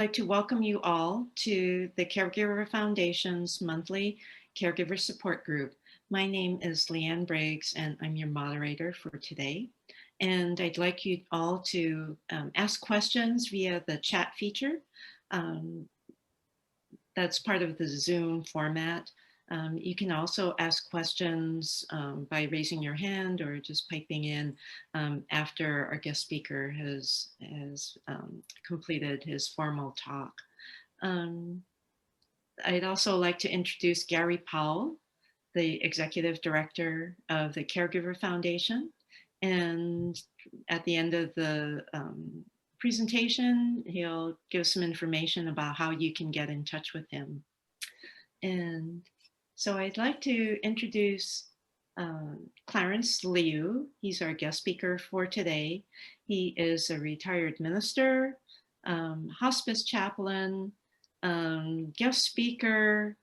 like to welcome you all to the Caregiver Foundation's monthly Caregiver Support Group. My name is Leanne Briggs, and I'm your moderator for today. And I'd like you all to ask questions via the chat feature. That's part of the Zoom format. You can also ask questions by raising your hand or just piping in after our guest speaker has completed his formal talk. I'd also like to introduce Gary Powell, the Executive Director of the Caregiver Foundation. And at the end of the presentation, he'll give some information about how you can get in touch with him. And so I'd like to introduce Clarence Liu. He's our guest speaker for today. He is a retired minister, hospice chaplain, guest speaker,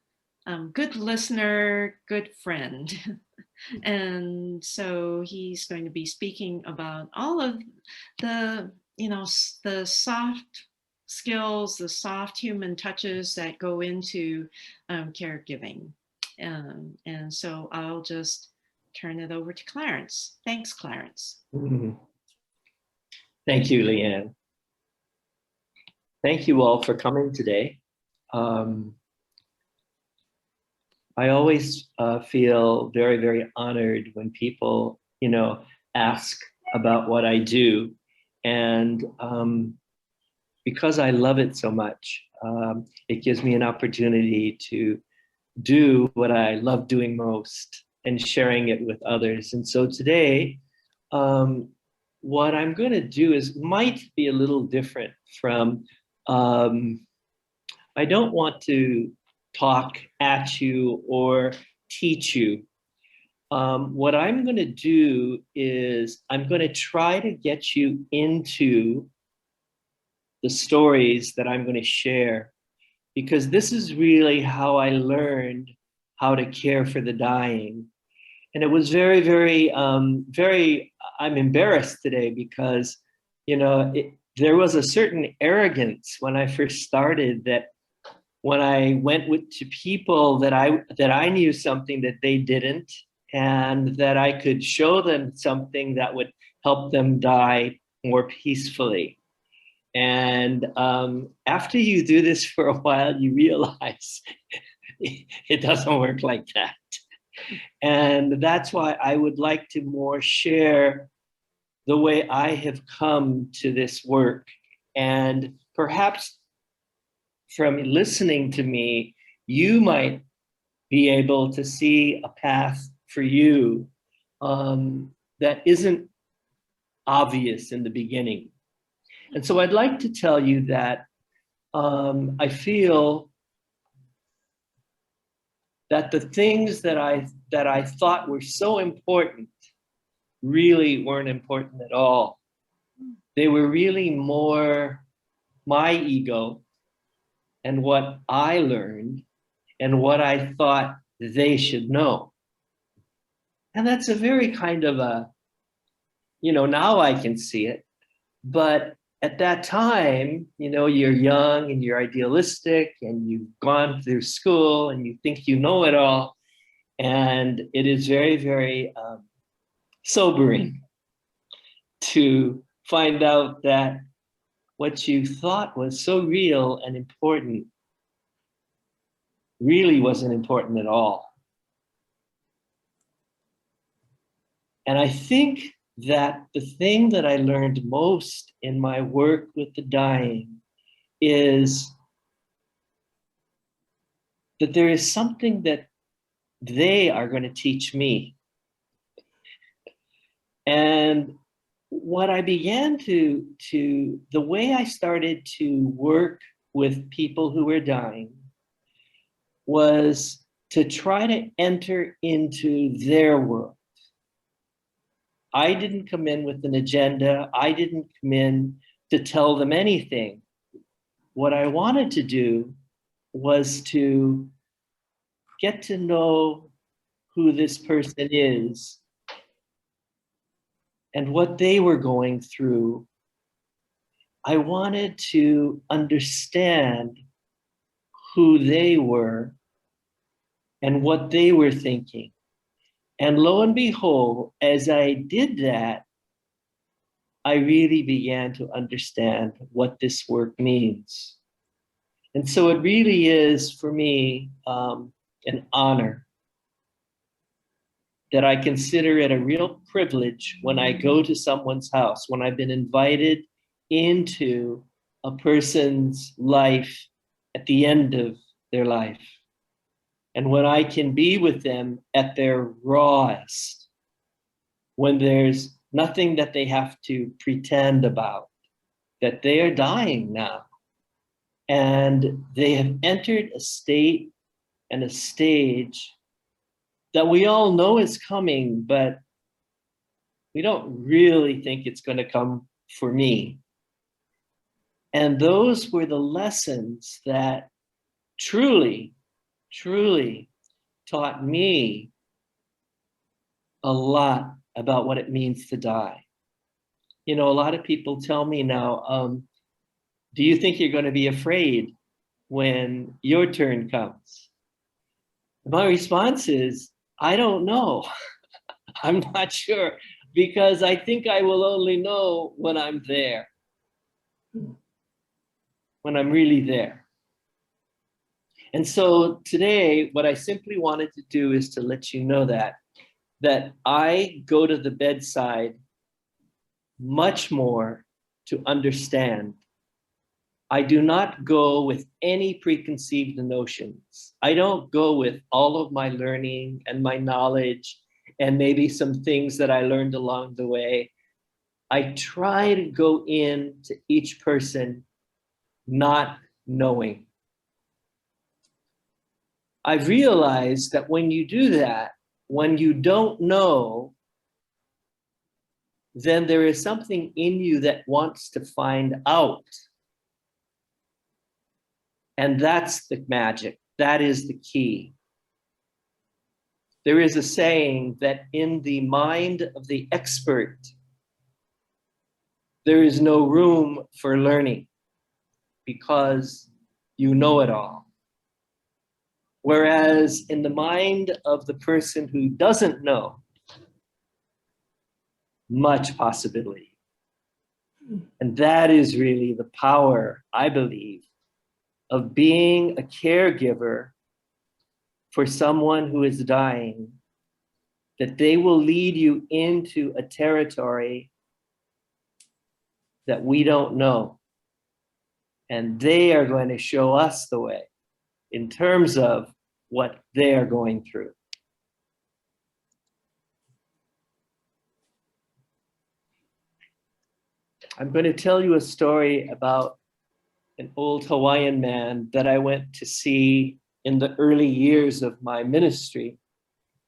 good listener, good friend. And so he's going to be speaking about all of the, the soft skills, the soft human touches that go into caregiving. And so I'll just turn it over to Clarence. Thanks, Clarence. Thank you, Leanne. Thank you all for coming today. I always feel very, very honored when people, ask about what I do. And because I love it so much, it gives me an opportunity to do what I love doing most and sharing it with others. And so today, what I'm going to do might be a little different from, I don't want to talk at you or teach you. What I'm going to do is I'm going to try to get you into the stories that I'm going to share, because this is really how I learned how to care for the dying. And it was very, very, I'm embarrassed today because, there was a certain arrogance when I first started, that when I went to people that I knew something that they didn't, and that I could show them something that would help them die more peacefully. And after you do this for a while, you realize it doesn't work like that. And that's why I would like to more share the way I have come to this work. And perhaps from listening to me, you might be able to see a path for you that isn't obvious in the beginning. And so I'd like to tell you that I feel that the things that I thought were so important really weren't important at all. They were really more my ego and what I learned and what I thought they should know. And that's a very kind of a, now I can see it, but at that time, you're young and you're idealistic and you've gone through school and you think you know it all. And it is very, very sobering to find out that what you thought was so real and important really wasn't important at all. And I think that the thing that I learned most in my work with the dying is that there is something that they are going to teach me. And what I began the way I started to work with people who were dying was to try to enter into their world. I didn't come in with an agenda. I didn't come in to tell them anything. What I wanted to do was to get to know who this person is and what they were going through I wanted to understand who they were and what they were thinking. And lo and behold, as I did that, I really began to understand what this work means. And so it really is for me an honor that I consider it a real privilege when I go to someone's house, when I've been invited into a person's life at the end of their life. And when I can be with them at their rawest, when there's nothing that they have to pretend about, that they are dying now. And they have entered a state and a stage that we all know is coming, but we don't really think it's going to come for me. And those were the lessons that truly, truly taught me a lot about what it means to die. You know, a lot of people tell me now, do you think you're going to be afraid when your turn comes? My response is, I don't know. I'm not sure, because I think I will only know when I'm there, when I'm really there. And so today, what I simply wanted to do is to let you know that I go to the bedside much more to understand. I do not go with any preconceived notions. I don't go with all of my learning and my knowledge and maybe some things that I learned along the way. I try to go into each person not knowing. I've realized that when you do that, when you don't know, then there is something in you that wants to find out. And that's the magic. That is the key. There is a saying that in the mind of the expert, there is no room for learning because you know it all. Whereas in the mind of the person who doesn't know, much possibility. And that is really the power, I believe, of being a caregiver for someone who is dying, that they will lead you into a territory that we don't know. And they are going to show us the way in terms of what they are going through. I'm going to tell you a story about an old Hawaiian man that I went to see in the early years of my ministry.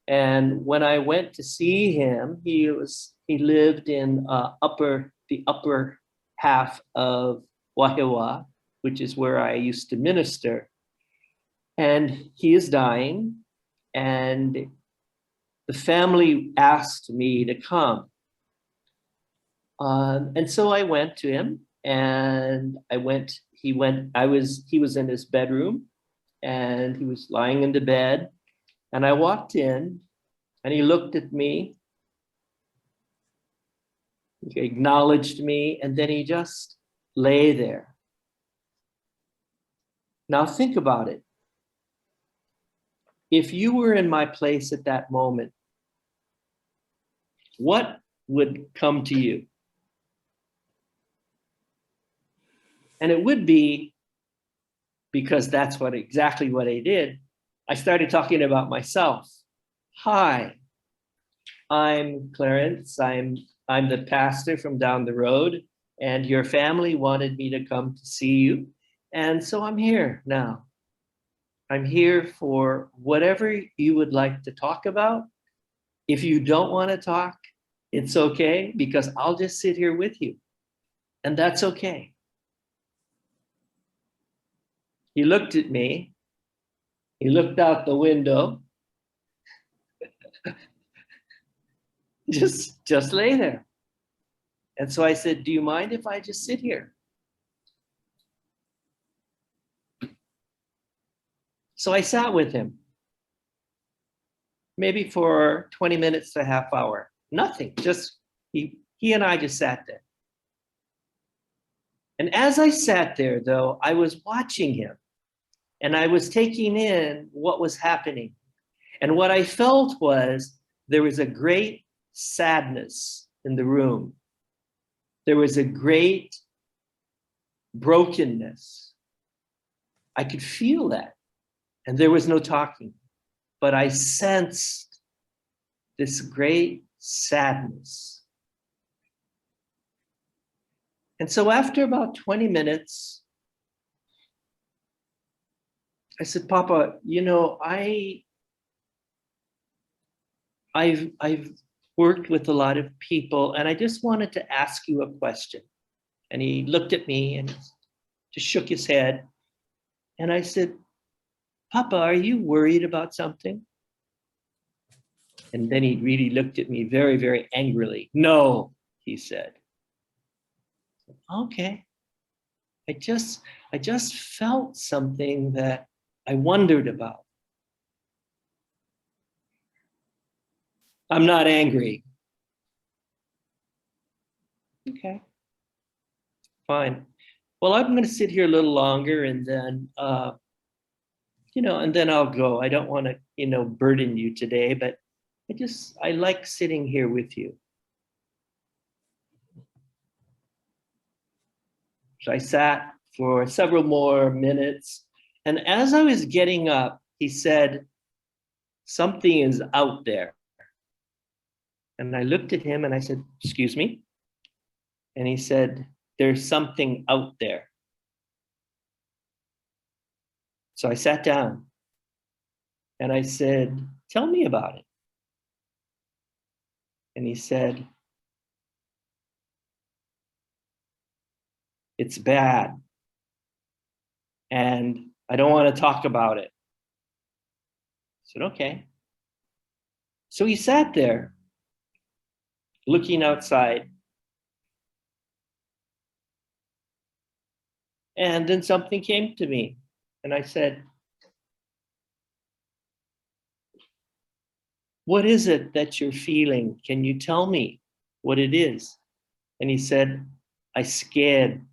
And when I went to see him, he lived in the upper half of Wahiawa, which is where I used to minister. And he is dying, and the family asked me to come. And so I went to him, and he was in his bedroom, and he was lying in the bed, and I walked in, and he looked at me, he acknowledged me, and then he just lay there. Now think about it. If you were in my place at that moment, what would come to you? And it would be, because that's exactly what I did, I started talking about myself. Hi, I'm Clarence. I'm the pastor from down the road, and your family wanted me to come to see you. And so I'm here now. I'm here for whatever you would like to talk about. If you don't want to talk, it's okay, because I'll just sit here with you. And that's okay. He looked at me. He looked out the window. just lay there. And so I said, do you mind if I just sit here? So I sat with him, maybe for 20 minutes to a half hour. Nothing, just he and I just sat there. And as I sat there, though, I was watching him and I was taking in what was happening. And what I felt was there was a great sadness in the room. There was a great brokenness. I could feel that. And there was no talking, but I sensed this great sadness. And so after about 20 minutes, I said, Papa, you know, I've worked with a lot of people, and I just wanted to ask you a question. And he looked at me and just shook his head. And I said, Papa, are you worried about something? And then he really looked at me very, very angrily. No, he said. Okay. I just felt something that I wondered about. I'm not angry. Okay, fine. Well, I'm going to sit here a little longer and then, and then I'll go. I don't want to, burden you today, but I like sitting here with you. So I sat for several more minutes. And as I was getting up, he said, something is out there. And I looked at him and I said, excuse me? And he said, there's something out there. So I sat down and I said, tell me about it. And he said, it's bad. And I don't want to talk about it. I said, okay. So he sat there looking outside. And then something came to me. And I said, what is it that you're feeling? Can you tell me what it is? And he said, I scared.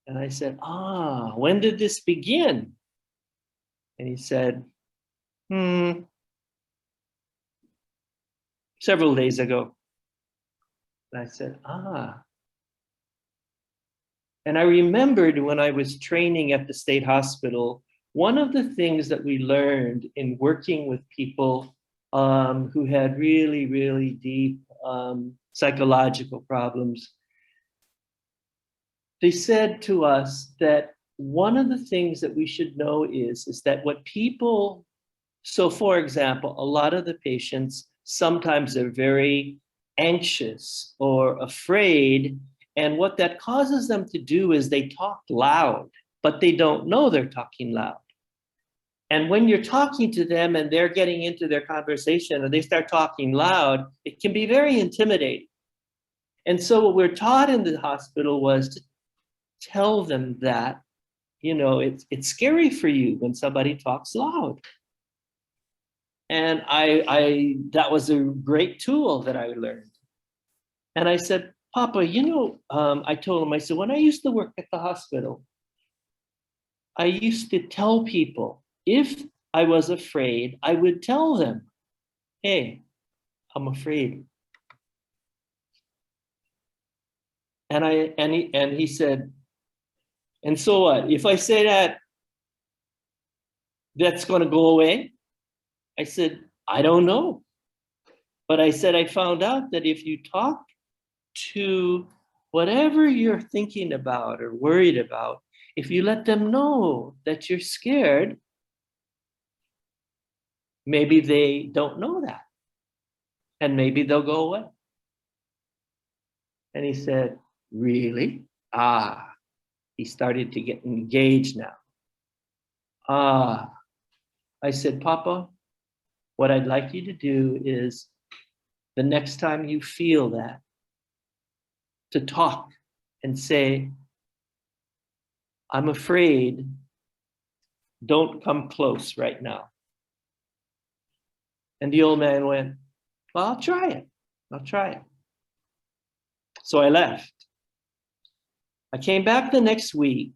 And I said, when did this begin? And he said, several days ago. And I said, And I remembered when I was training at the state hospital, one of the things that we learned in working with people who had really, really deep psychological problems, they said to us that one of the things that we should know is that what people, so for example, a lot of the patients, sometimes they're very anxious or afraid. And what that causes them to do is they talk loud, but they don't know they're talking loud. And when you're talking to them and they're getting into their conversation and they start talking loud, it can be very intimidating. And so what we're taught in the hospital was to tell them that, it's scary for you when somebody talks loud. And that was a great tool that I learned. And I said, Papa, I told him, I said, when I used to work at the hospital, I used to tell people, if I was afraid, I would tell them, hey, I'm afraid. And he said, and so what? If I say that, that's going to go away? I said, I don't know. But I said, I found out that if you talk to whatever you're thinking about or worried about, if you let them know that you're scared, maybe they don't know that. And maybe they'll go away. And he said, really? He started to get engaged now. I said, Papa, what I'd like you to do is the next time you feel that, to talk and say, I'm afraid Don't come close right now. And the old man went, well, I'll try it. I'll try it. So I left. I came back the next week,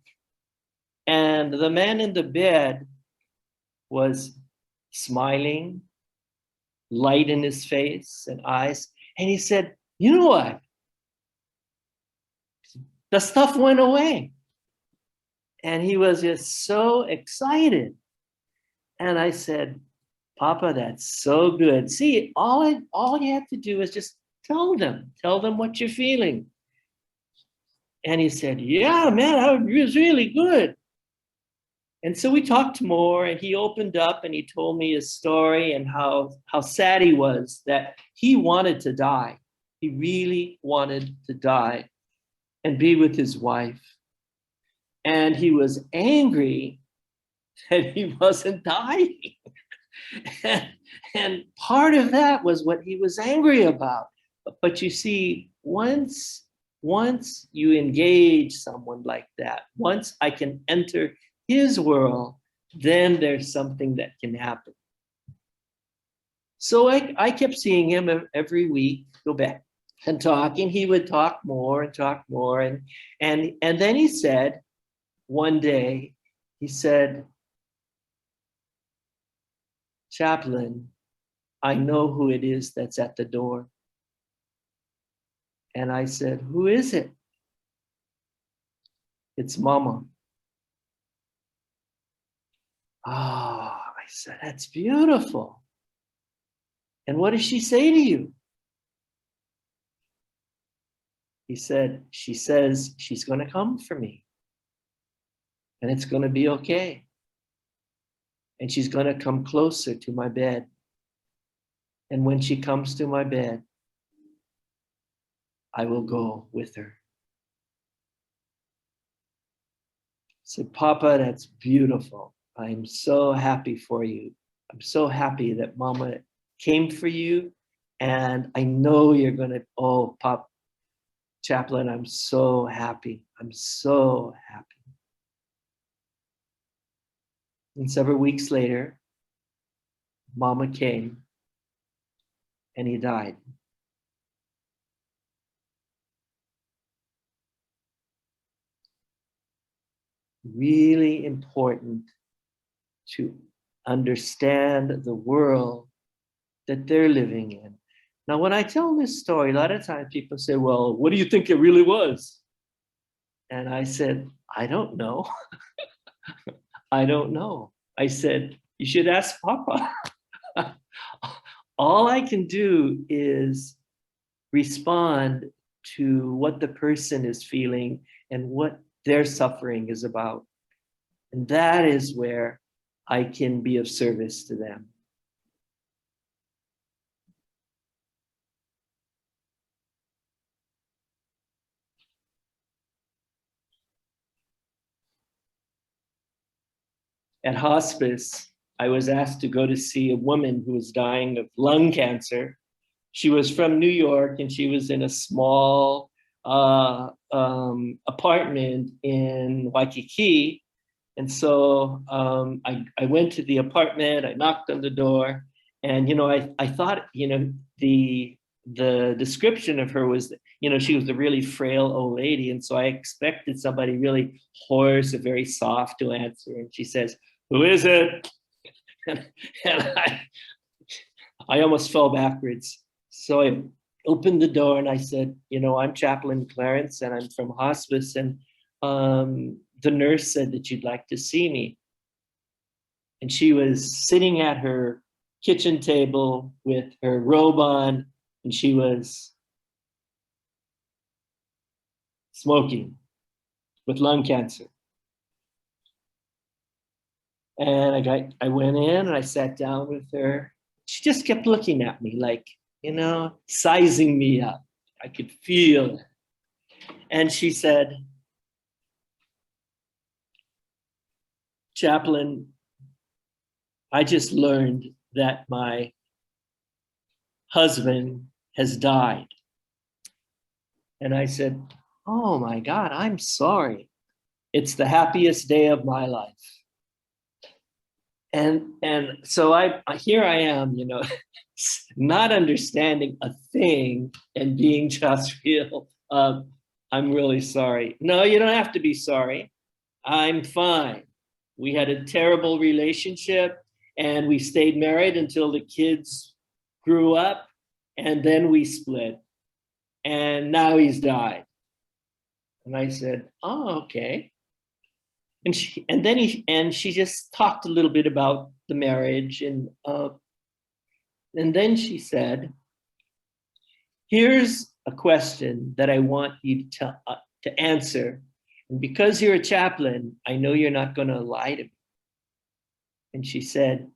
and the man in the bed was smiling, light in his face and eyes. And he said, you know what? The stuff went away. And he was just so excited. And I said, Papa, that's so good. See, all you have to do is just tell them what you're feeling. And he said, yeah, man, that was really good. And so we talked more, and he opened up and he told me his story and how sad he was that he wanted to die. He really wanted to die and be with his wife. And he was angry that he wasn't dying. And part of that was what he was angry about. But you see, once you engage someone like that, once I can enter his world, then there's something that can happen. So I kept seeing him every week, go back and talking. He would talk more and talk more. And then he said, one day, he said, Chaplain, I know who it is that's at the door. And I said, who is it? It's Mama. Ah, I said, that's beautiful. And what does she say to you? He said, she says she's going to come for me. And it's going to be okay. And she's going to come closer to my bed. And when she comes to my bed, I will go with her. I said, Papa, that's beautiful. I'm so happy for you. I'm so happy that Mama came for you. And I know you're going to, oh, Pop, Chaplain, I'm so happy. I'm so happy. And several weeks later, Mama came and he died. Really important to understand the world that they're living in. Now, when I tell this story, a lot of times people say, well, what do you think it really was? And I said, I don't know. I don't know. I said, you should ask Papa. All I can do is respond to what the person is feeling and what their suffering is about. And that is where I can be of service to them. At hospice, I was asked to go to see a woman who was dying of lung cancer. She was from New York and she was in a small apartment in Waikiki. And so I went to the apartment, I knocked on the door, and I thought the description of her was she was a really frail old lady, and so I expected somebody really hoarse, very soft to answer. And she says, "Who is it?" and I almost fell backwards. So I opened the door and I said, I'm Chaplain Clarence and I'm from hospice, and the nurse said that you'd like to see me. And she was sitting at her kitchen table with her robe on, and she was smoking with lung cancer. And I went in and I sat down with her. She just kept looking at me like, sizing me up. I could feel it. And she said, Chaplain, I just learned that my husband has died. And I said, oh my God, I'm sorry. It's the happiest day of my life. And so here I am, not understanding a thing and being just real. I'm really sorry. No, you don't have to be sorry. I'm fine. We had a terrible relationship and we stayed married until the kids grew up, and then we split. And now he's died. And I said, oh, okay. And she just talked a little bit about the marriage, and then she said, here's a question that I want you to answer. And because you're a chaplain, I know you're not going to lie to me. And she said,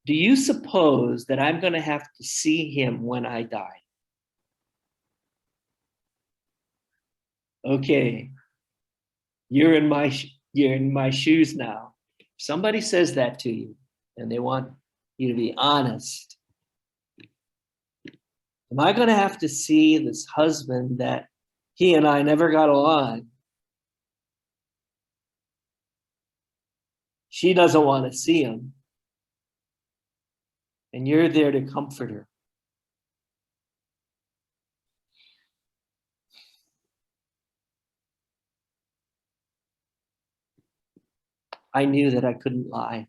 do you suppose that I'm going to have to see him when I die? Okay, you're in my shoes now. If somebody says that to you and they want you to be honest, am I going to have to see this husband that he and I never got along? She doesn't want to see him. And you're there to comfort her. I knew that I couldn't lie.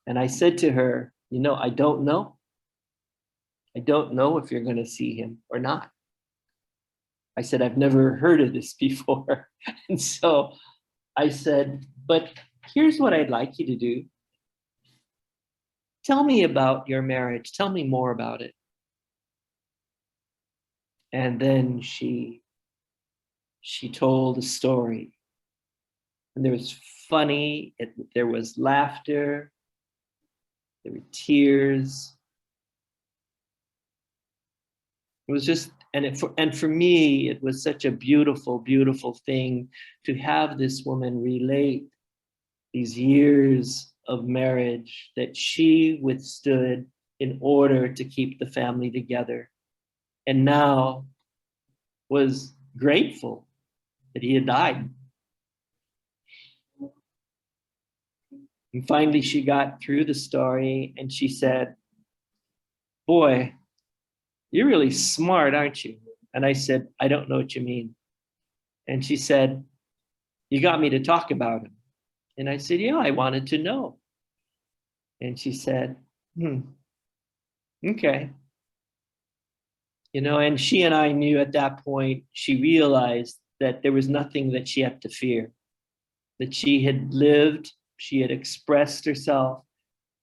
And I said to her, I don't know. I don't know if you're going to see him or not. I said, I've never heard of this before. And so I said, but here's what I'd like you to do. Tell me about your marriage. Tell me more about it. And then she told a story. And there was funny, there was laughter, there were tears. It was just, and for me, it was such a beautiful, beautiful thing to have this woman relate these years of marriage that she withstood in order to keep the family together, and now was grateful that he had died. And finally, she got through the story and she said, boy, you're really smart, aren't you? And I said, I don't know what you mean. And she said, you got me to talk about him. And I said, yeah, I wanted to know. And she said, okay. And she and I knew at that point, she realized that there was nothing that she had to fear, that she had lived, she had expressed herself,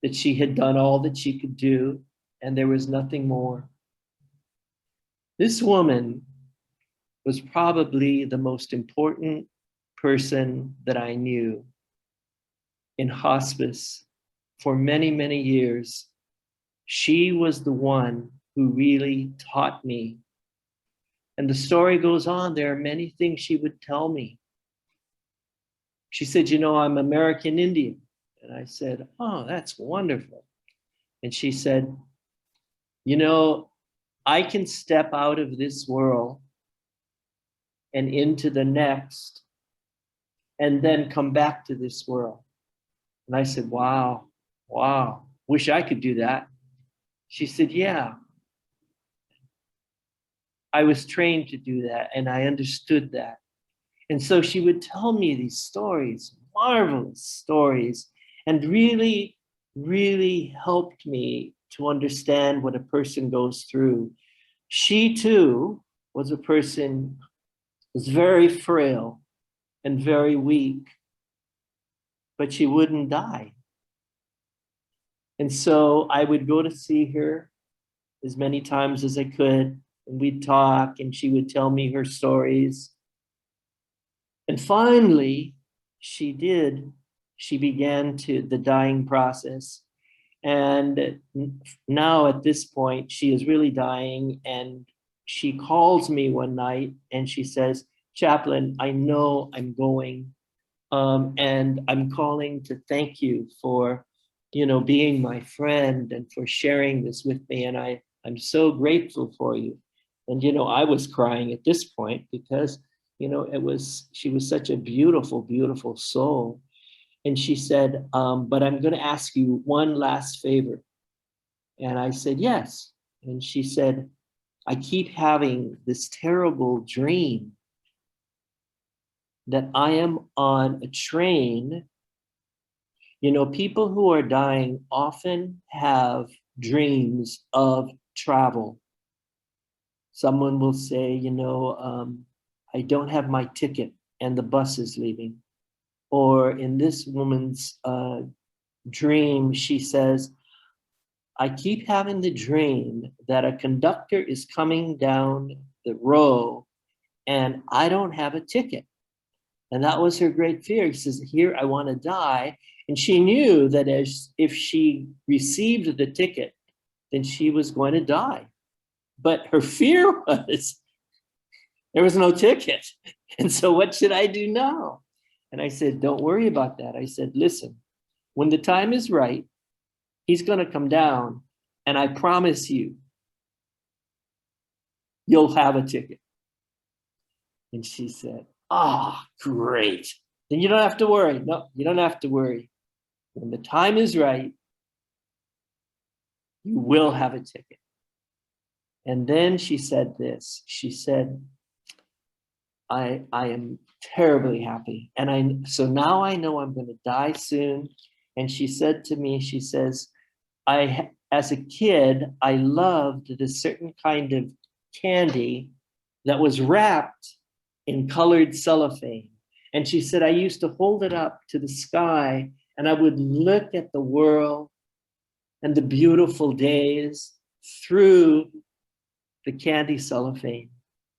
that she had done all that she could do, and there was nothing more. This woman was probably the most important person that I knew in hospice for many, many years. She was the one who really taught me. And the story goes on. There are many things she would tell me. She said, I'm American Indian. And I said, oh, that's wonderful. And she said, I can step out of this world and into the next, and then come back to this world. And I said, wow, wish I could do that. She said, yeah, I was trained to do that, and I understood that. And so she would tell me these stories, marvelous stories, and really, really helped me to understand what a person goes through. She too was a person who was very frail and very weak, but she wouldn't die. And so I would go to see her as many times as I could, and we'd talk, and she would tell me her stories. And finally, she began the dying process. And now at this point, she is really dying. And she calls me one night and she says, Chaplain, I know I'm going. And I'm calling to thank you for, being my friend and for sharing this with me. And I'm so grateful for you. And, I was crying at this point because she was such a beautiful, beautiful soul. And she said, but I'm going to ask you one last favor. And I said, yes. And she said, I keep having this terrible dream that I am on a train. People who are dying often have dreams of travel. Someone will say, I don't have my ticket and the bus is leaving. Or in this woman's dream, she says, I keep having the dream that a conductor is coming down the row and I don't have a ticket. And that was her great fear. She says, here, I want to die. And she knew that if she received the ticket, then she was going to die. But her fear was there was no ticket. And so what should I do now? And I said, don't worry about that. I said, listen, when the time is right, he's going to come down. And I promise you, you'll have a ticket. And she said, great. Then you don't have to worry. No, you don't have to worry. When the time is right, you will have a ticket. And then she said this. She said, I am terribly happy. So now I know I'm going to die soon. And she said to me, she says, as a kid, I loved this certain kind of candy that was wrapped in colored cellophane. And she said, I used to hold it up to the sky and I would look at the world and the beautiful days through the candy cellophane.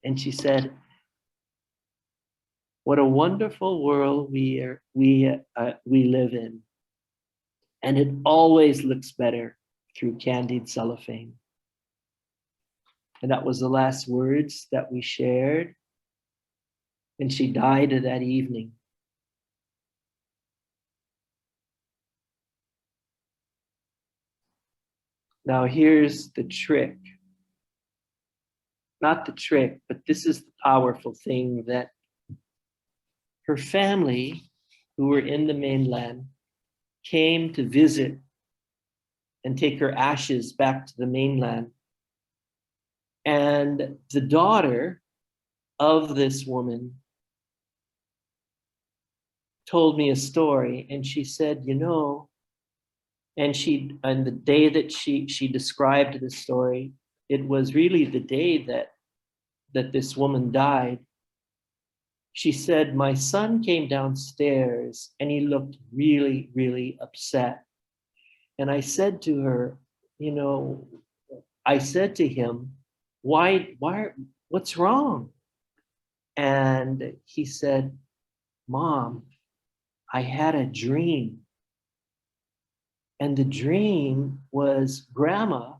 And she said, what a wonderful world we live in. And it always looks better through candied cellophane. And that was the last words that we shared. And she died that evening. Now here's the trick. Not the trick, but this is the powerful thing, that her family, who were in the mainland, came to visit and take her ashes back to the mainland. And the daughter of this woman told me a story, and she said, and the day that she described the story, it was really the day that this woman died. She said, my son came downstairs and he looked really, really upset. And I said to her, I said to him, why, what's wrong? And he said, Mom, I had a dream. And the dream was Grandma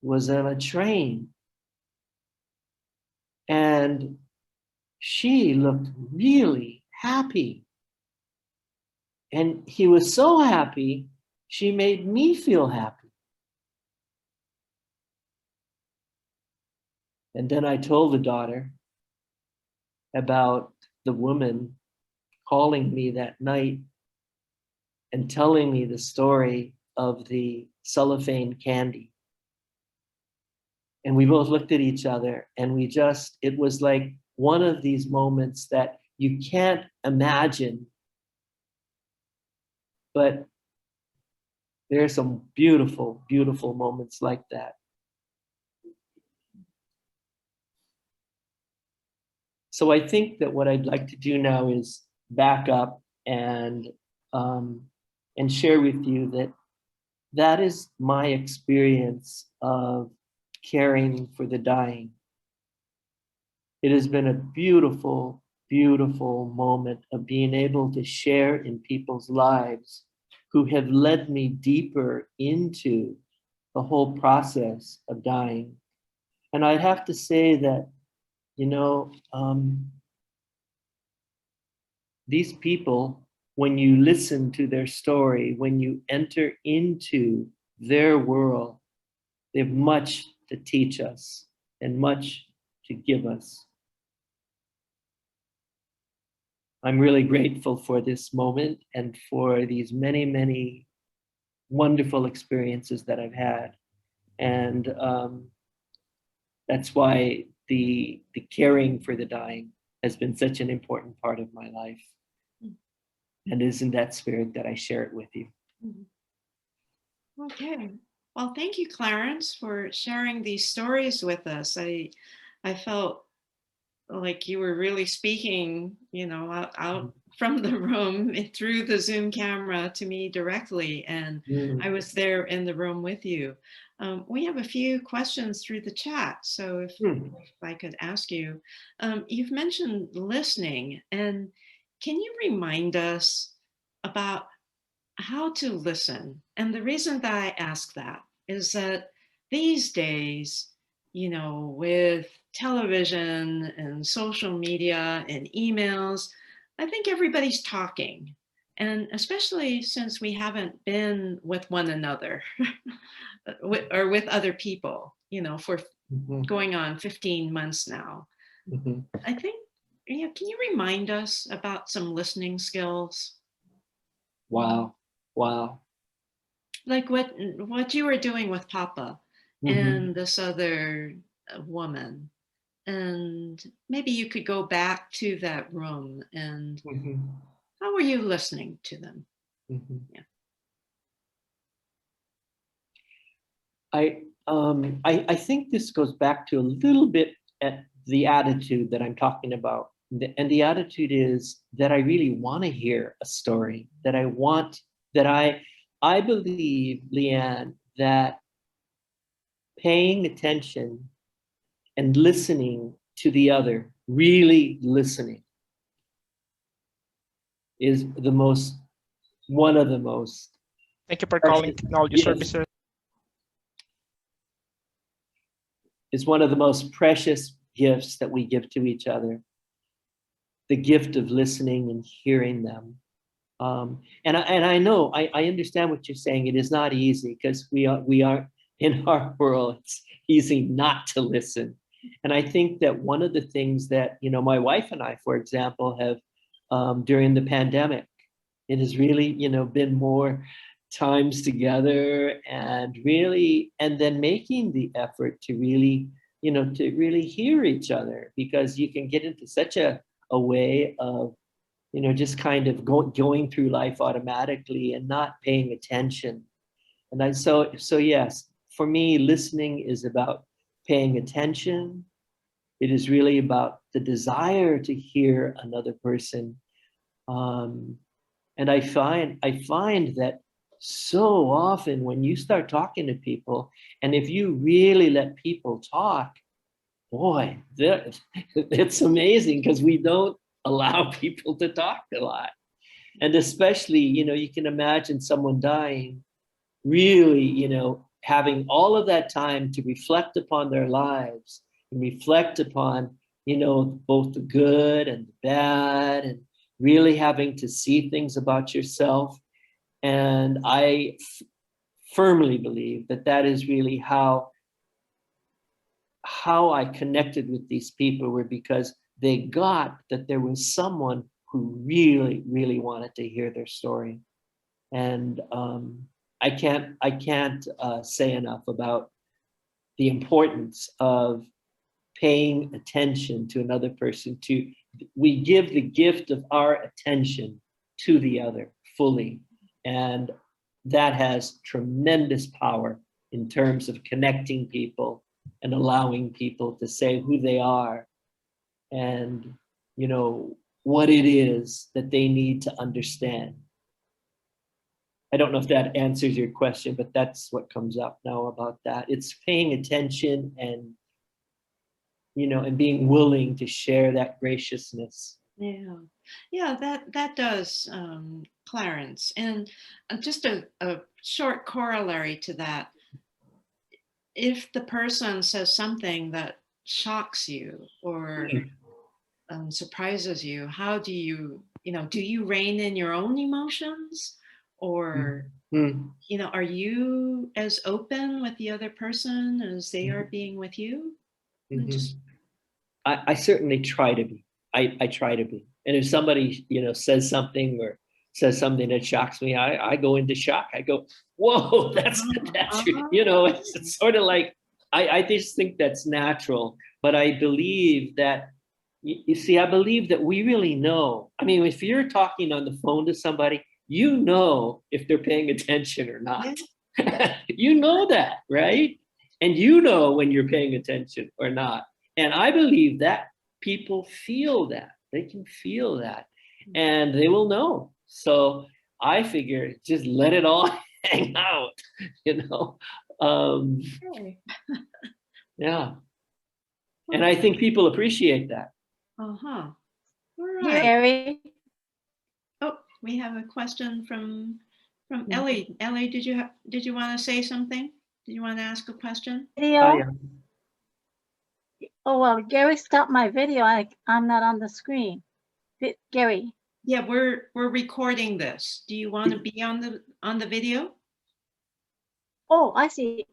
was on a train. And she looked really happy. And he was so happy, she made me feel happy. And then I told the daughter about the woman calling me that night and telling me the story of the cellophane candy. And we both looked at each other and it was like one of these moments that you can't imagine, but there are some beautiful, beautiful moments like that. So I think that what I'd like to do now is back up and share with you that is my experience of caring for the dying. It has been a beautiful, beautiful moment of being able to share in people's lives who have led me deeper into the whole process of dying. And I'd have to say that, these people, when you listen to their story, when you enter into their world, they have much to teach us and much to give us. I'm really grateful for this moment and for these many, many wonderful experiences that I've had. And that's why the caring for the dying has been such an important part of my life. And it is in that spirit that I share it with you. Okay. Well, thank you, Clarence, for sharing these stories with us. I felt like you were really speaking, out from the room through the Zoom camera to me directly, and I was there in the room with you. We have a few questions through the chat, so if I could ask you, you've mentioned listening, and can you remind us about how to listen? And the reason that I ask that is that these days, with television and social media and emails, I think everybody's talking. And especially since we haven't been with one another or with other people, for going on 15 months now. I think, can you remind us about some listening skills? Wow. Wow. Like what you were doing with Papa and this other woman, and maybe you could go back to that room and how were you listening to them? Yeah. I think this goes back to a little bit at the attitude that I'm talking about. And the attitude is that I really want to hear a story, that I believe, Leanne, that paying attention and listening to the other, really listening, is one of the most Thank you for precious, calling technology yes, services. is one of the most precious gifts that we give to each other. The gift of listening and hearing them. And I know, I understand what you're saying. It is not easy because we are in our world, it's easy not to listen. And I think that one of the things that, my wife and I, for example, have during the pandemic, it has really, been more times together and then making the effort to really, to really hear each other, because you can get into such a way of, just kind of going through life automatically and not paying attention. And so yes, for me, listening is about paying attention. It is really about the desire to hear another person. And I find that so often when you start talking to people, and if you really let people talk, boy, it's amazing because we don't allow people to talk a lot. And especially, you can imagine someone dying, really, having all of that time to reflect upon their lives and reflect upon, both the good and the bad, and really having to see things about yourself. And I firmly believe that that is really how I connected with these people, were because they got that there was someone who really, really wanted to hear their story. And I can't say enough about the importance of paying attention to another person. We give the gift of our attention to the other fully, and that has tremendous power in terms of connecting people and allowing people to say who they are and, what it is that they need to understand. I don't know if that answers your question, but that's what comes up now about that. It's paying attention and, and being willing to share that graciousness. Yeah, that does, Clarence. And just a short corollary to that, if the person says something that shocks you or surprises you, how do you, do you rein in your own emotions, or, are you as open with the other person as they are being with you? I certainly try to be. I try to be. And if somebody, says something that shocks me, I go into shock. I go, whoa, that's, it's sort of like, I just think that's natural. But I believe that, you see, I believe that we really know. I mean, if you're talking on the phone to somebody, you know if they're paying attention or not. You know that, right? And you know when you're paying attention or not. And I believe that people feel that. They can feel that and they will know. So I figure just let it all hang out, you know. Okay. Yeah. And I think people appreciate that. Uh-huh. All Yeah, right. Gary. Oh, we have a question from Ellie. Ellie, did you want to say something? Did you want to ask a question? Video. Oh, yeah. Oh, well, Gary stopped my video. I'm not on the screen. Gary. Yeah, we're recording this. Do you want to be on the video? Oh, I see.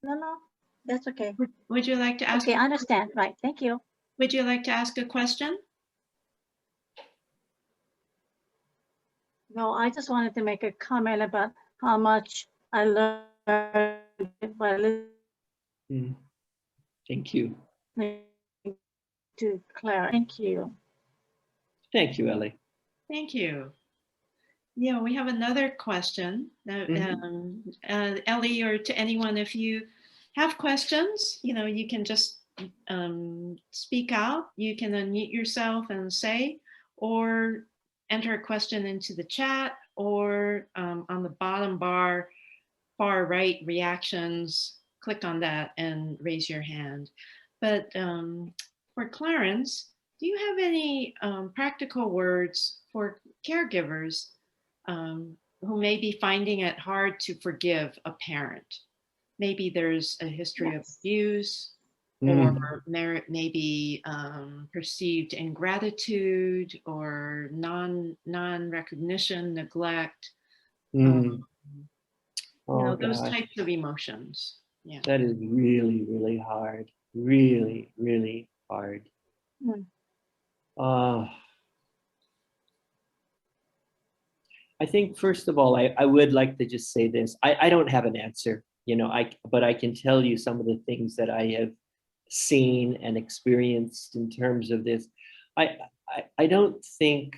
No, that's okay. Would you like to ask? Okay, I understand. Right. Thank you. Would you like to ask a question? No, I just wanted to make a comment about how much I learned by Thank you. listening to Clara. Thank you. Thank you, Ellie. Thank you. Yeah, we have another question. Ellie, or to anyone, if you have questions, you can just speak out. You can unmute yourself and say, or enter a question into the chat, or on the bottom bar, far right, reactions, click on that and raise your hand. But for Clarence, do you have any practical words for caregivers who may be finding it hard to forgive a parent? Maybe there's a history of abuse, or maybe perceived ingratitude or non-recognition, neglect. Those gosh. types of emotions. Yeah. That is really, really hard. Really, really hard. I think, first of all, I would like to just say this. I don't have an answer, but I can tell you some of the things that I have seen and experienced in terms of this. I don't think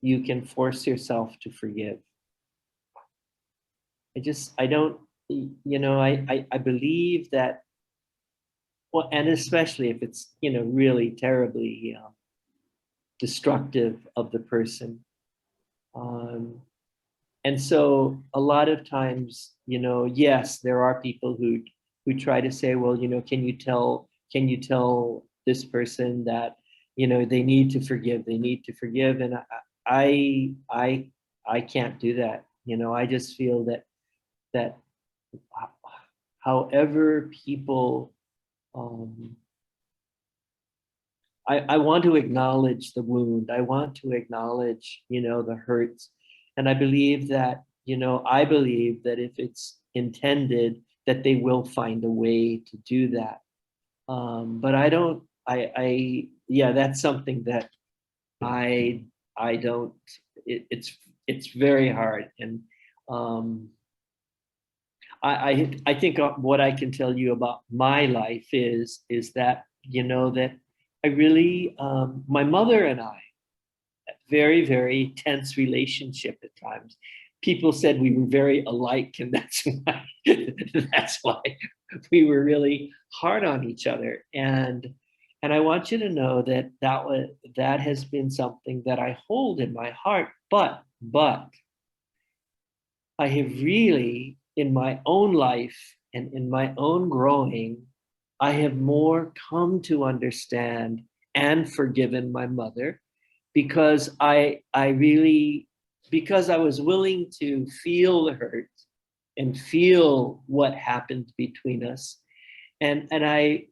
you can force yourself to forgive. I don't, I believe that, well, and especially if it's, really terribly destructive of the person. And so a lot of times, yes, there are people who try to say, well, can you tell this person that, they need to forgive, and I can't do that. I just feel that however people, I want to acknowledge the wound. I want to acknowledge, the hurts. And I believe that if it's intended, that they will find a way to do that. But that's something that I don't, it's very hard. And I think what I can tell you about my life is that, that I really, my mother and I, very, very tense relationship at times. People said we were very alike, and that's why we were really hard on each other. And I want you to know that has been something that I hold in my heart. But I have really, in my own life and in my own growing, I have more come to understand and forgiven my mother, because I was willing to feel the hurt and feel what happened between us. And I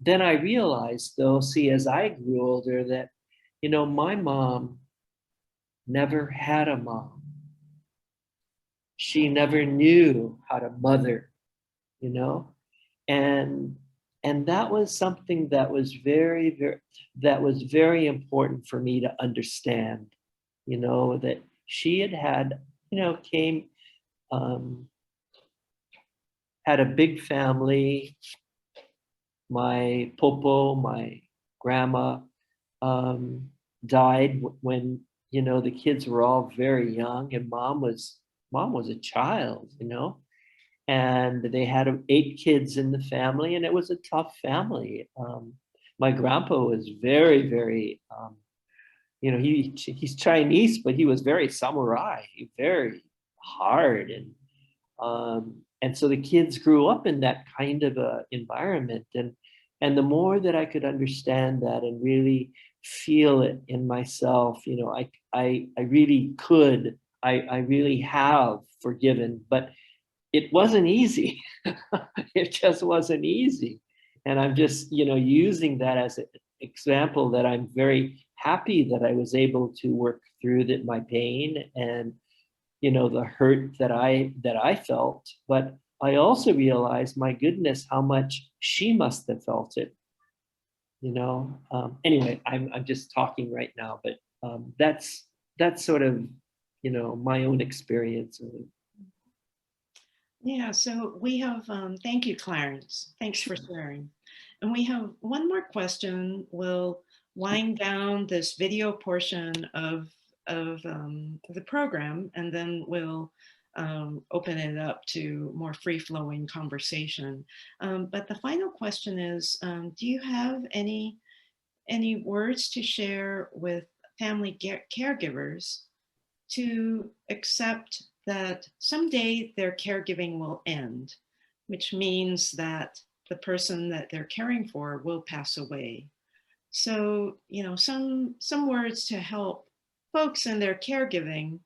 then I realized, though, see, as I grew older, that, my mom never had a mom. She never knew how to mother, and And that was something that was very important for me to understand, you know, that she had, you know, um, had a big family. My popo, my grandma, died when, you know, the kids were all very young, and mom was a child, you know, and they had 8 kids in the family, and it was a tough family. My grandpa was very, you know, he's Chinese, but he was very samurai, very hard, and so the kids grew up in that kind of a environment, and the more that I could understand that and really feel it in myself, you know, I really could, I really have forgiven, but it wasn't easy. It just wasn't easy. And I'm just, you know, using that as an example that I'm very happy that I was able to work through my pain and, you know, the hurt that I felt. But I also realized, my goodness, how much she must have felt it. You know. Anyway, I'm just talking right now, but that's sort of, you know, my own experience. Yeah, so we have, thank you, Clarence. Thanks for sharing. And we have one more question. We'll wind down this video portion of the program, and then we'll open it up to more free-flowing conversation. But the final question is, do you have any words to share with family caregivers to accept that someday their caregiving will end, which means that the person that they're caring for will pass away? So, you know, some words to help folks in their caregiving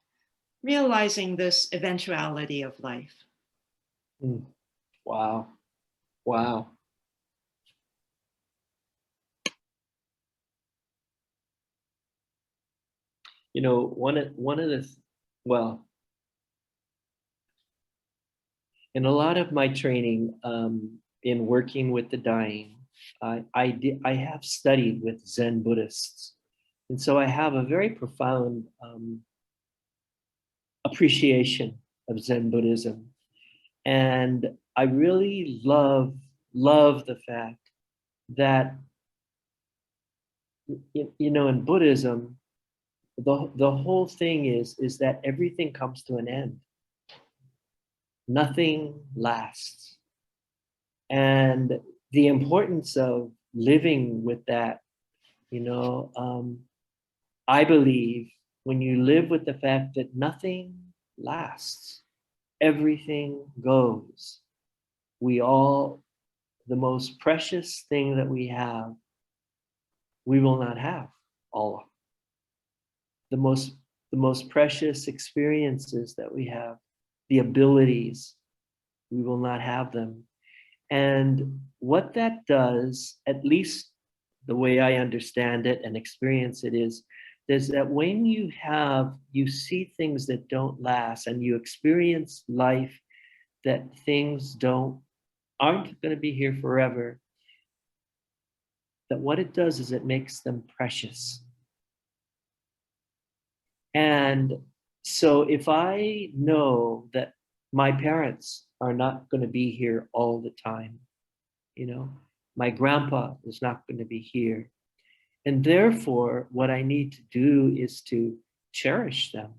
realizing this eventuality of life. Mm. Wow. Wow. You know, one of the, well, in a lot of my training, in working with the dying, I have studied with Zen Buddhists, and so I have a very profound appreciation of Zen Buddhism, and I really love the fact that, you know, in Buddhism, the whole thing is that everything comes to an end. Nothing lasts. And the importance of living with that, you know, I believe when you live with the fact that nothing lasts, everything goes. We all, the most precious thing that we have, we will not have all of. The most, the most precious experiences that we have, the abilities, we will not have them. And what that does, at least the way I understand it and experience it, is that when you see things that don't last and you experience life, that things aren't going to be here forever, that what it does is it makes them precious. And so if I know that my parents are not going to be here all the time, you know, my grandpa is not going to be here. And therefore, what I need to do is to cherish them,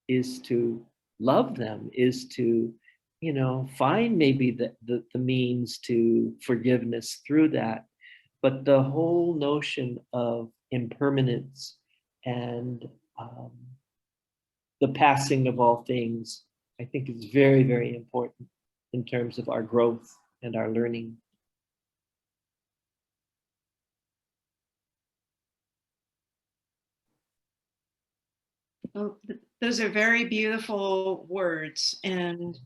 is to love them, is to, you know, find maybe the means to forgiveness through that. But the whole notion of impermanence and the passing of all things, I think is very important in terms of our growth and our learning. Well, those are very beautiful words and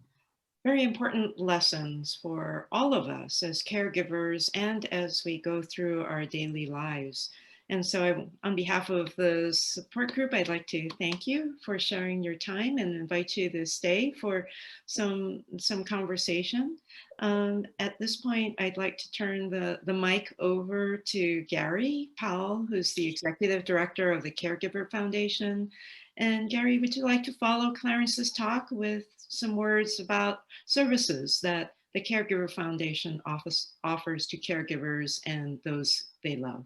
very important lessons for all of us as caregivers and as we go through our daily lives. And so on behalf of the support group, I'd like to thank you for sharing your time and invite you to stay for some conversation. At this point, I'd like to turn the mic over to Gary Powell, who's the Executive Director of the Caregiver Foundation. And Gary, would you like to follow Clarence's talk with some words about services that the Caregiver Foundation offers to caregivers and those they love?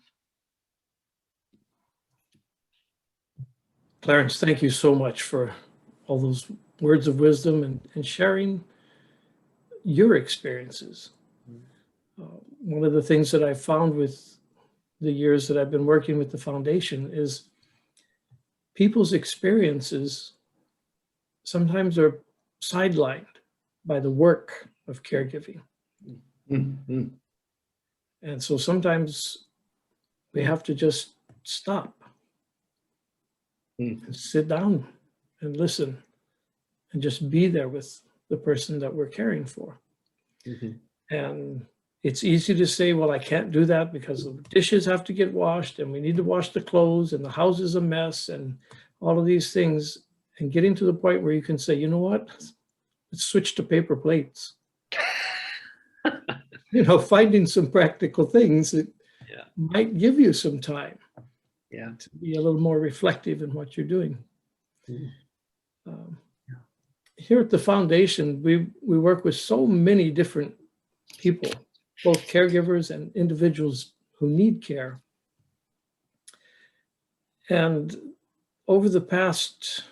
Clarence, thank you so much for all those words of wisdom and sharing your experiences. One of the things that I've found with the years that I've been working with the foundation is people's experiences sometimes are sidelined by the work of caregiving. Mhm. And so sometimes we have to just stop and sit down and listen and just be there with the person that we're caring for. Mhm. And it's easy to say, well, I can't do that because the dishes have to get washed and we need to wash the clothes and the house is a mess and all of these things. And getting to the point where you can say, you know what, let's switch to paper plates. Finding some practical things that might give you some time to be a little more reflective in what you're doing. Here at the foundation, we work with so many different people, both caregivers and individuals who need care. And over the past,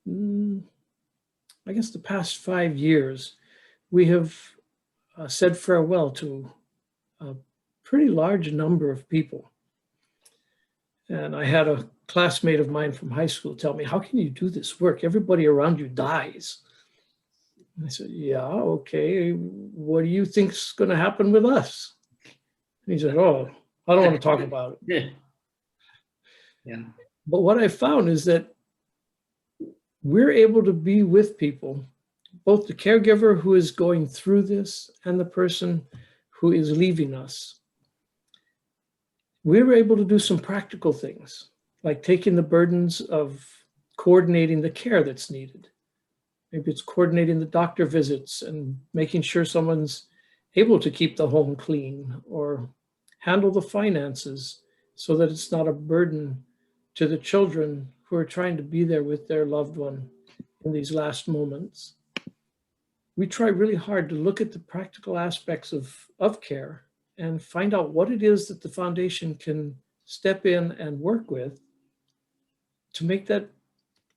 I guess the past 5 years, we have said farewell to a pretty large number of people. And I had a classmate of mine from high school tell me, how can you do this work? Everybody around you dies. And I said, yeah, okay. What do you think's going to happen with us? And he said, oh, I don't want to talk about it. Yeah. But what I found is that we're able to be with people, both the caregiver who is going through this and the person who is leaving us. We were able to do some practical things, like taking the burdens of coordinating the care that's needed. Maybe it's coordinating the doctor visits and making sure someone's able to keep the home clean or handle the finances so that it's not a burden to the children who are trying to be there with their loved one in these last moments. We try really hard to look at the practical aspects of care and find out what it is that the foundation can step in and work with to make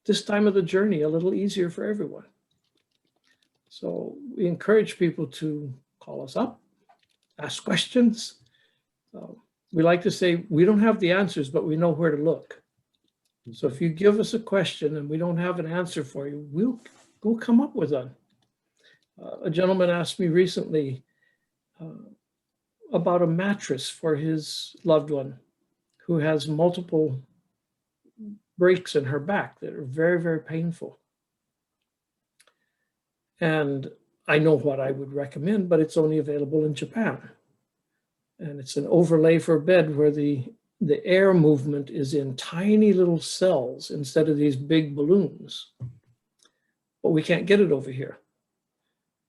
this time of the journey a little easier for everyone. So we encourage people to call us up, ask questions. We like to say, we don't have the answers, but we know where to look. So if you give us a question and we don't have an answer for you, we'll go come up with one. A gentleman asked me recently about a mattress for his loved one who has multiple breaks in her back that are very, very painful. And I know what I would recommend, but it's only available in Japan. And it's an overlay for a bed where the air movement is in tiny little cells instead of these big balloons. But we can't get it over here.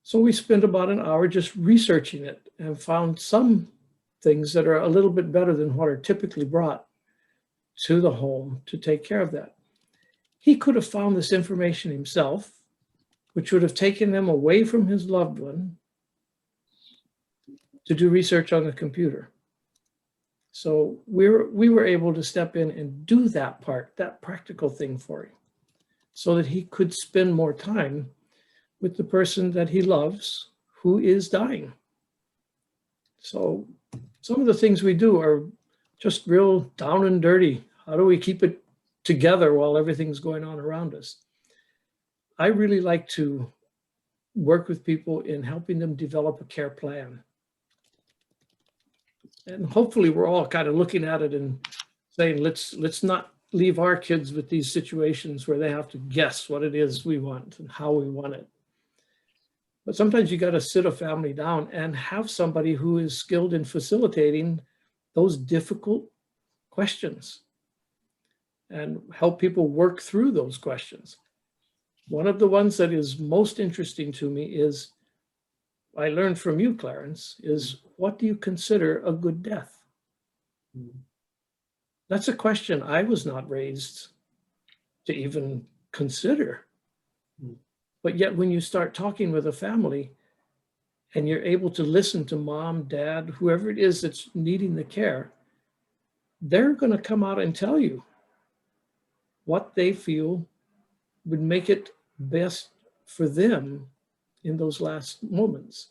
So we spent about an hour just researching it and found some things that are a little bit better than what are typically brought to the home to take care of that. He could have found this information himself, which would have taken them away from his loved one to do research on the computer. So we were able to step in and do that part, that practical thing for him, so that he could spend more time with the person that he loves who is dying. So some of the things we do are just real down and dirty. How do we keep it together while everything's going on around us? I really like to work with people in helping them develop a care plan. And hopefully we're all kind of looking at it and saying, let's not leave our kids with these situations where they have to guess what it is we want and how we want it. But sometimes you got to sit a family down and have somebody who is skilled in facilitating those difficult questions and help people work through those questions. One of the ones that is most interesting to me is, I learned from you, Clarence, is what do you consider a good death? That's a question I was not raised to even consider. But yet when you start talking with a family and you're able to listen to mom, dad, whoever it is that's needing the care, they're going to come out and tell you what they feel would make it best for them in those last moments.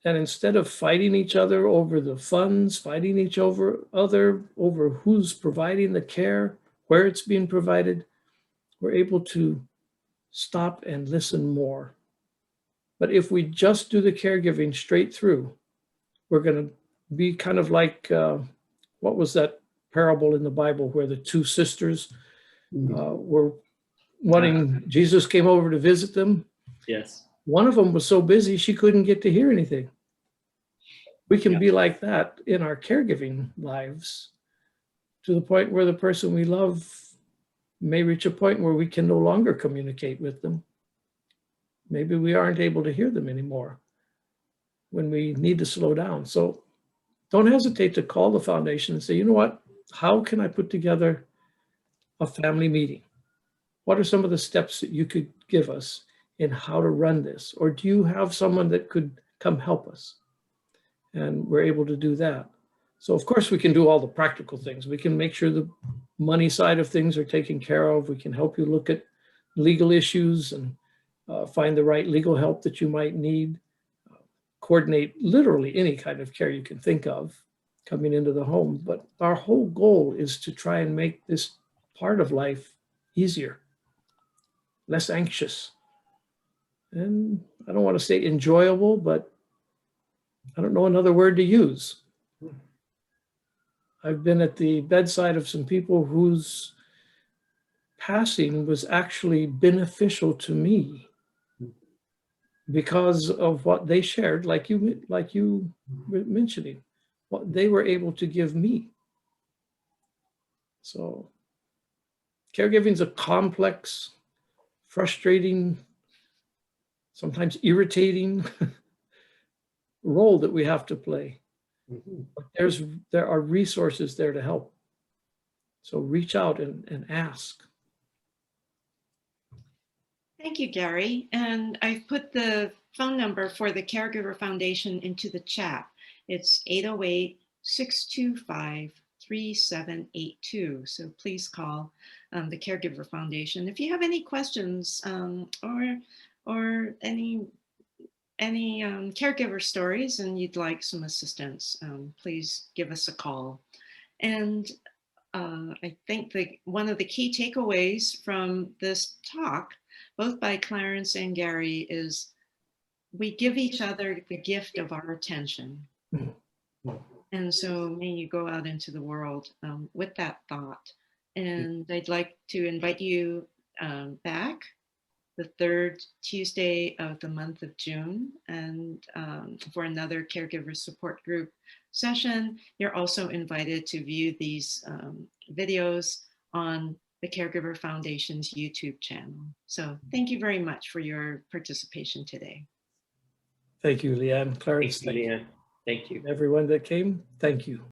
And instead of fighting each other over the funds, fighting each other over who's providing the care, where it's being provided, we're able to stop and listen more. But if we just do the caregiving straight through, we're going to be kind of like, what was that parable in the Bible where the two sisters were wanting, Jesus came over to visit them. Yes. One of them was so busy she couldn't get to hear anything. We can Yeah. be like that in our caregiving lives, to the point where the person we love may reach a point where we can no longer communicate with them. Maybe we aren't able to hear them anymore when we need to slow down. So don't hesitate to call the foundation and say, you know what, how can I put together a family meeting? What are some of the steps that you could give us in how to run this? Or do you have someone that could come help us? And we're able to do that. So of course we can do all the practical things. We can make sure the money side of things are taken care of. We can help you look at legal issues and find the right legal help that you might need. Coordinate literally any kind of care you can think of coming into the home. But our whole goal is to try and make this part of life easier, less anxious. And I don't want to say enjoyable, but I don't know another word to use. I've been at the bedside of some people whose passing was actually beneficial to me because of what they shared, like you were mentioning, what they were able to give me. So caregiving is a complex, frustrating, sometimes irritating role that we have to play. But there are resources there to help. So reach out and ask. Thank you, Gary. And I've put the phone number for the Caregiver Foundation into the chat. It's 808-625-3782. So please call the Caregiver Foundation. If you have any questions or any caregiver stories and you'd like some assistance, please give us a call. And I think one of the key takeaways from this talk, both by Clarence and Gary, is we give each other the gift of our attention. And so may you go out into the world with that thought. And I'd like to invite you back the third Tuesday of the month of June, and for another caregiver support group session. You're also invited to view these videos on the Caregiver Foundation's YouTube channel. So thank you very much for your participation today. Thank you, Leanne. Clarence, Thank you, Leanne. Thank you. Everyone that came, thank you.